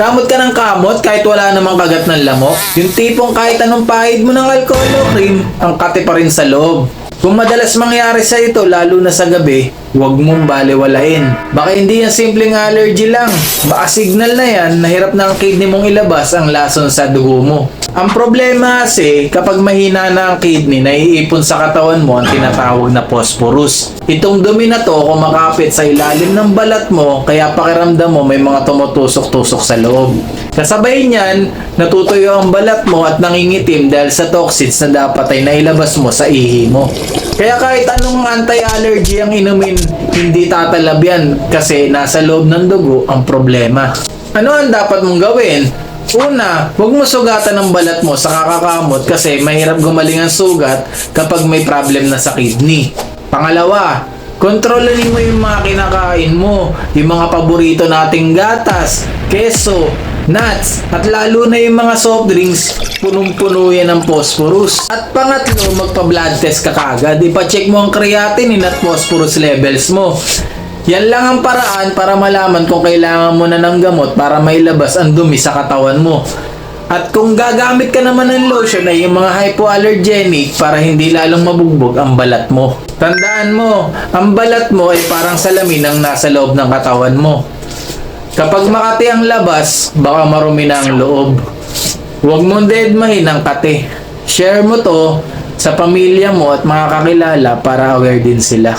Kamot ka ng kamot kahit wala namang kagat ng lamok. Yung tipong kahit anong pahid mo ng alcohol o cream, ang kate pa rin sa loob. Kung madalas mangyari sa ito, lalo na sa gabi, huwag mong balewalain. Baka hindi yan simpleng allergy lang. Baka signal na yan na hirap na ang kidney mong ilabas ang lason sa dugo mo. Ang problema kasi, kapag mahina na ang kidney, naiipon sa katawan mo ang tinatawag na phosphorus. Itong dumi na to kumakapit sa ilalim ng balat mo, kaya pakiramdam mo may mga tumutusok-tusok sa loob. Kasabay niyan, natutuyo ang balat mo at nangingitim dahil sa toxins na dapat ay nailabas mo sa ihi mo. Kaya kahit anong anti-allergy ang inumin, hindi tatalab yan kasi nasa loob ng dugo ang problema. Ano ang dapat mong gawin? Una, huwag mo sugatan ang balat mo sa kakakamot kasi mahirap gumaling ang sugat kapag may problem na sa kidney. Pangalawa, kontrolin mo yung mga kinakain mo, yung mga paborito nating gatas, keso, nuts, at lalo na yung mga soft drinks, punong-puno yan ng phosphorus. At pangatlo, magpa-blood test ka kagad. Ipa-check mo ang creatinine at phosphorus levels mo. Yan lang ang paraan para malaman kung kailangan mo na ng gamot para mailabas ang dumi sa katawan mo. At kung gagamit ka naman ng lotion ay yung mga hypoallergenic para hindi lalong mabugbog ang balat mo. Tandaan mo, ang balat mo ay parang salamin ang nasa loob ng katawan mo. Kapag makati ang labas, baka marumi na ang loob. Huwag mong deadmahin ang kate. Share mo to sa pamilya mo at mga kakilala para aware din sila.